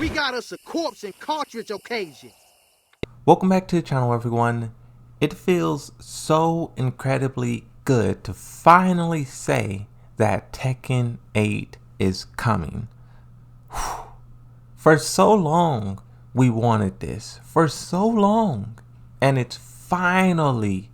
We got us a corpse and cartridge occasion. Welcome back to the channel, everyone. It feels so incredibly good to finally say that Tekken 8 is coming. For so long, we wanted this. For so long. And it's finally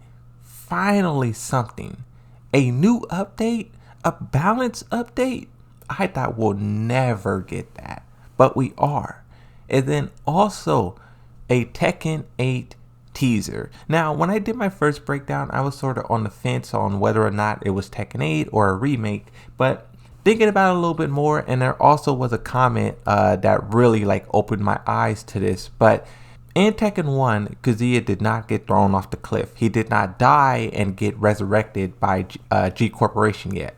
something. A new update? A balanced update? I thought we'll never get that. But we are. And then also a Tekken 8 teaser. Now, when I did my first breakdown, I was sort of on the fence on whether or not it was Tekken 8 or a remake, but thinking about it a little bit more, and there also was a comment that really opened my eyes to this. But in Tekken 1, Kazuya did not get thrown off the cliff. He did not die and get resurrected by G Corporation yet.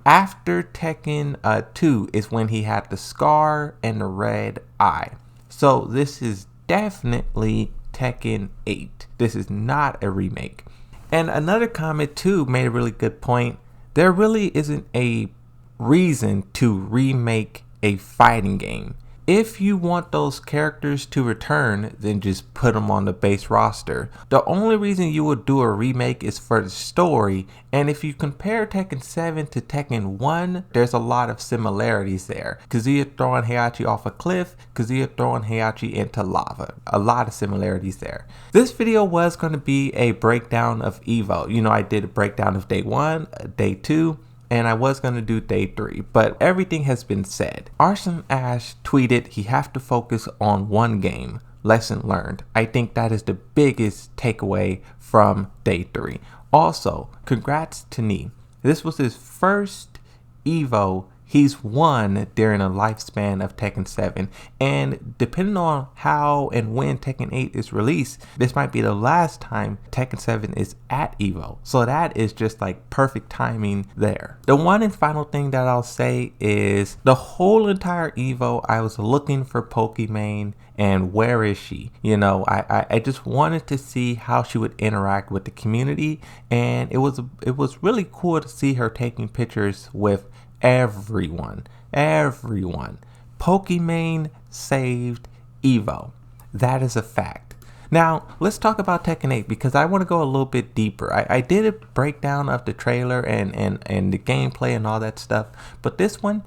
After Tekken 2 is when he had the scar and the red eye. So this is definitely Tekken 8. This is not a remake. And another comment too made a really good point. There really isn't a reason to remake a fighting game. If you want those characters to return, then just put them on the base roster. The only reason you would do a remake is for the story, and if you compare Tekken 7 to Tekken 1, there's a lot of similarities there. Kazuya throwing Heihachi off a cliff, Kazuya throwing Heihachi into lava. A lot of similarities there. This video was going to be a breakdown of EVO. You know, I did a breakdown of day 1, day 2, and I was going to do day 3, but everything has been said. Arson Ash tweeted he have to focus on one game. Lesson learned. I think that is the biggest takeaway from day 3. Also, congrats to Nee. This was his first EVO he's won during a lifespan of Tekken 7, and depending on how and when Tekken 8 is released, this might be the last time Tekken 7 is at EVO. So that is just perfect timing there. The one and final thing that I'll say is the whole entire EVO, I was looking for Pokimane, and where is she? You know, I just wanted to see how she would interact with the community, and it was really cool to see her taking pictures with everyone. Pokimane saved EVO. That is a fact. Now, let's talk about Tekken 8 because I want to go a little bit deeper. I did a breakdown of the trailer and the gameplay and all that stuff, but this one,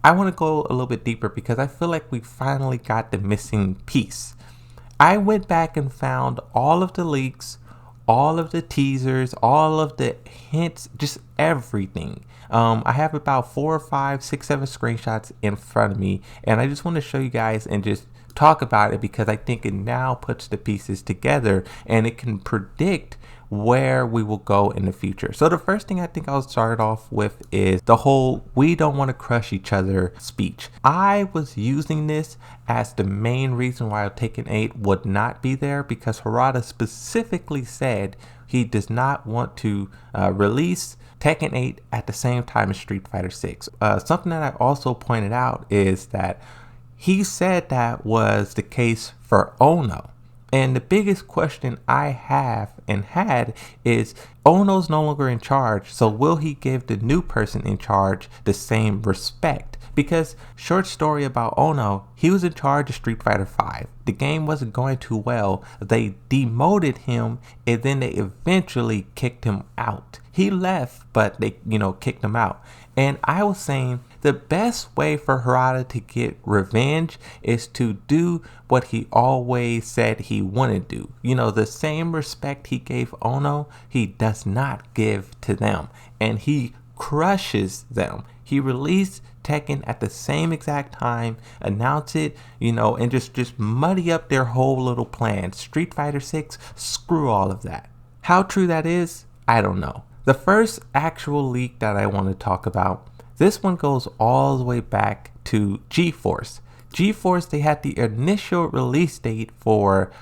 I want to go a little bit deeper because I feel like we finally got the missing piece. I went back and found all of the leaks, all of the teasers, all of the hints, just everything. I have about 4 or 5, 6, 7 screenshots in front of me, and I just want to show you guys and just talk about it because I think it now puts the pieces together and it can predict where we will go in the future. So the first thing I think I'll start off with is the whole "we don't want to crush each other" speech. I was using this as the main reason why Tekken 8 would not be there because Harada specifically said he does not want to release Tekken 8 at the same time as Street Fighter 6. Something that I also pointed out is that he said that was the case for Ono. And the biggest question I have and had is Ono's no longer in charge, so will he give the new person in charge the same respect? Because short story about Ono, he was in charge of Street Fighter 5. The game wasn't going too well. They demoted him and then they eventually kicked him out. He left, but they, kicked him out. And I was saying the best way for Harada to get revenge is to do what he always said he wanted to do. You know, the same respect he gave Ono, he does not give to them. And he crushes them. He released Tekken at the same exact time, announce it, and just muddy up their whole little plan. Street Fighter 6, screw all of that. How true that is, I don't know. The first actual leak that I want to talk about, this one goes all the way back to GeForce. GeForce, they had the initial release date for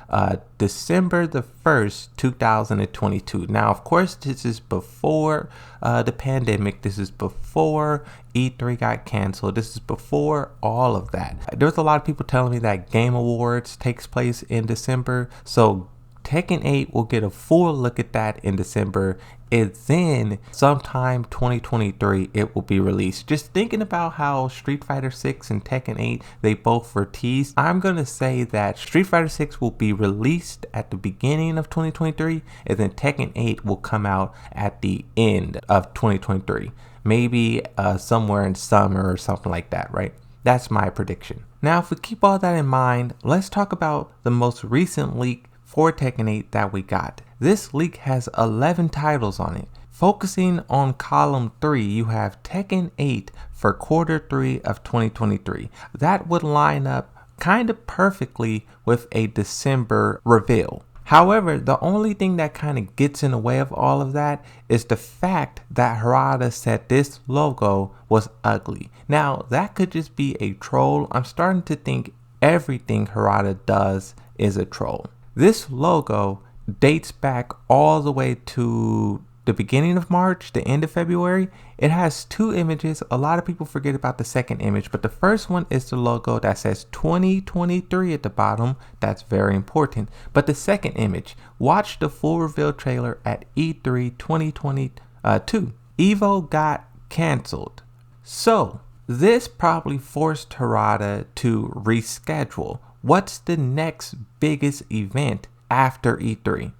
December the 1st, 2022. Now, of course, this is before the pandemic. This is before E3 got canceled. This is before all of that. There's a lot of people telling me that Game Awards takes place in December. So Tekken 8 will get a full look at that in December. and then sometime 2023 it will be released. Just thinking about how Street Fighter 6 and Tekken 8, they both were teased, I'm gonna say that Street Fighter 6 will be released at the beginning of 2023, and then Tekken 8 will come out at the end of 2023, maybe somewhere in summer or something like that, right? That's my prediction. Now, if we keep all that in mind, let's talk about the most recent leak for Tekken 8 that we got. This leak has 11 titles on it. Focusing on column 3, you have Tekken 8 for quarter 3 of 2023. That would line up kind of perfectly with a December reveal. However, the only thing that kind of gets in the way of all of that is the fact that Harada said this logo was ugly. Now, that could just be a troll. I'm starting to think everything Harada does is a troll. This logo dates back all the way to the beginning of March, the end of February. It has 2 images. A lot of people forget about the second image, but the first one is the logo that says 2023 at the bottom. That's very important. But the second image, watch the full reveal trailer at E3 2022. Evo got canceled. So this probably forced Harada to reschedule. What's the next biggest event after E3?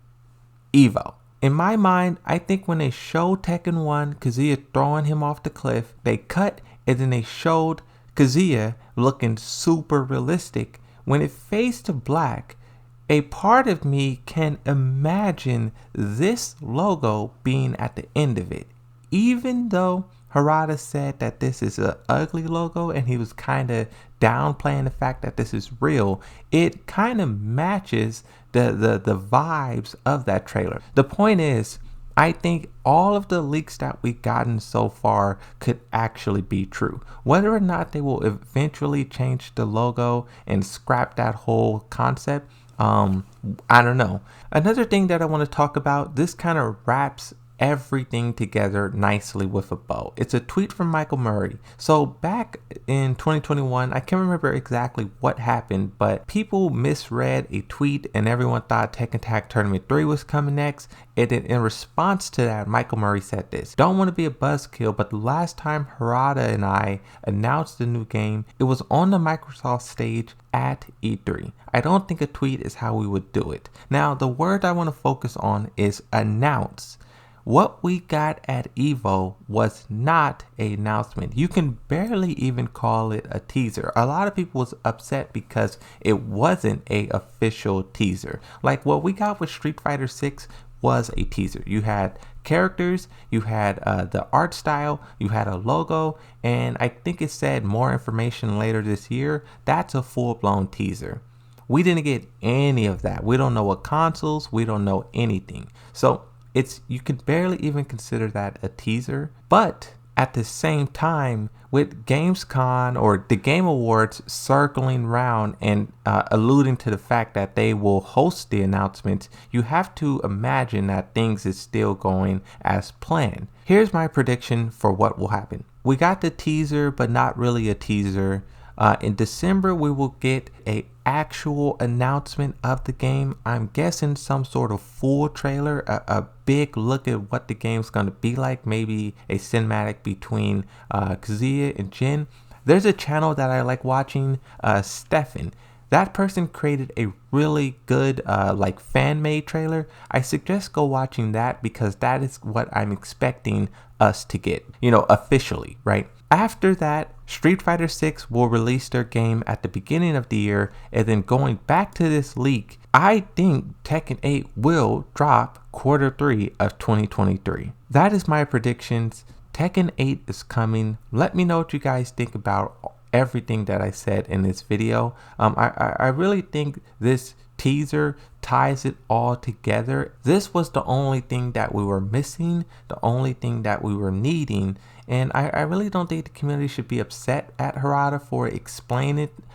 Evo. In my mind, I think when they showed Tekken 1, Kazuya throwing him off the cliff, they cut and then they showed Kazuya looking super realistic. When it fades to black, a part of me can imagine this logo being at the end of it. Even though Harada said that this is an ugly logo and he was kind of downplaying the fact that this is real, it kind of matches the vibes of that trailer. The point is, I think all of the leaks that we've gotten so far could actually be true. Whether or not they will eventually change the logo and scrap that whole concept, I don't know. Another thing that I want to talk about, this kind of wraps everything together nicely with a bow. It's a tweet from Michael Murray. So back in 2021, I can't remember exactly what happened, but people misread a tweet and everyone thought Tekken Tag Tournament 3 was coming next. And in response to that, Michael Murray said this: "Don't want to be a buzzkill, but the last time Harada and I announced the new game, it was on the Microsoft stage at E3. I don't think a tweet is how we would do it." Now, the word I want to focus on is announce. What we got at Evo was not an announcement. You can barely even call it a teaser. A lot of people was upset because it wasn't a official teaser. Like what we got with Street Fighter 6 was a teaser. You had characters, you had the art style, you had a logo, and I think it said more information later this year. That's a full-blown teaser. We didn't get any of that. We don't know what consoles, we don't know anything. So you can barely even consider that a teaser. But at the same time, with Gamescom or the Game Awards circling around and alluding to the fact that they will host the announcements, you have to imagine that things is still going as planned. Here's my prediction for what will happen. We got the teaser, but not really a teaser. In December, we will get a actual announcement of the game. I'm guessing some sort of full trailer, a big look at what the game's going to be like, maybe a cinematic between Kazuya and Jin. There's a channel that I like watching, Stefan. That person created a really good like fan-made trailer. I suggest go watching that because that is what I'm expecting us to get, officially, right? After that, Street Fighter 6 will release their game at the beginning of the year, and then going back to this leak, I think Tekken 8 will drop quarter 3 of 2023. That is my predictions. Tekken 8 is coming. Let me know what you guys think about everything that I said in this video. I really think this teaser ties it all together. This was the only thing that we were missing, the only thing that we were needing, and I really don't think the community should be upset at Harada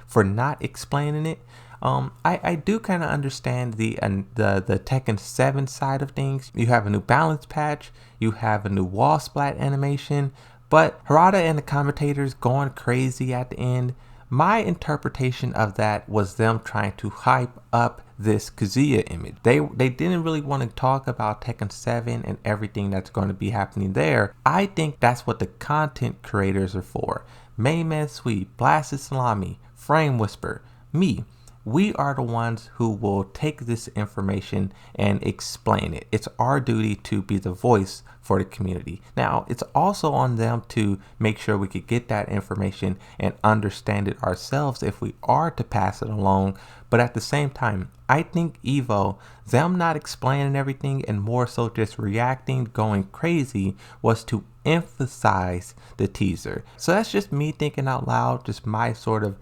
for not explaining it. I do kind of understand the Tekken 7 side of things. You have a new balance patch, you have a new wall splat animation, but Harada and the commentators going crazy at the end. My interpretation of that was them trying to hype up this Kazuya image. They didn't really want to talk about Tekken 7 and everything that's going to be happening there. I think that's what the content creators are for. Main Man Sweet, Blasted Salami, Frame Whisper, me. We are the ones who will take this information and explain it. It's our duty to be the voice for the community. Now, it's also on them to make sure we could get that information and understand it ourselves if we are to pass it along. But at the same time, I think Evo, them not explaining everything and more so just reacting, going crazy, was to emphasize the teaser. So that's just me thinking out loud, just my sort of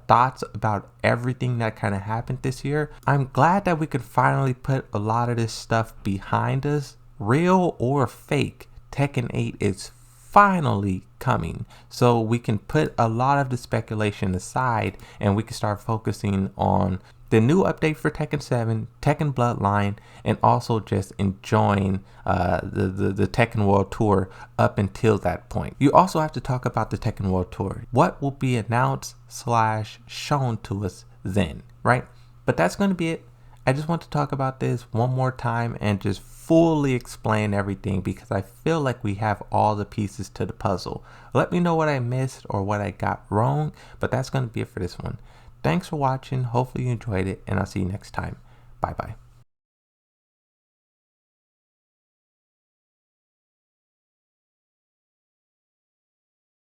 thoughts about everything that kind of happened this year. I'm glad that we could finally put a lot of this stuff behind us. Real or fake, Tekken 8 is finally coming, so we can put a lot of the speculation aside and we can start focusing on the new update for Tekken 7, Tekken Bloodline, and also just enjoying the Tekken World Tour up until that point. You also have to talk about the Tekken World Tour. What will be announced / shown to us then, right? But that's going to be it. I just want to talk about this one more time and just fully explain everything because I feel like we have all the pieces to the puzzle. Let me know what I missed or what I got wrong, but that's going to be it for this one. Thanks for watching. Hopefully you enjoyed it, and I'll see you next time. Bye bye.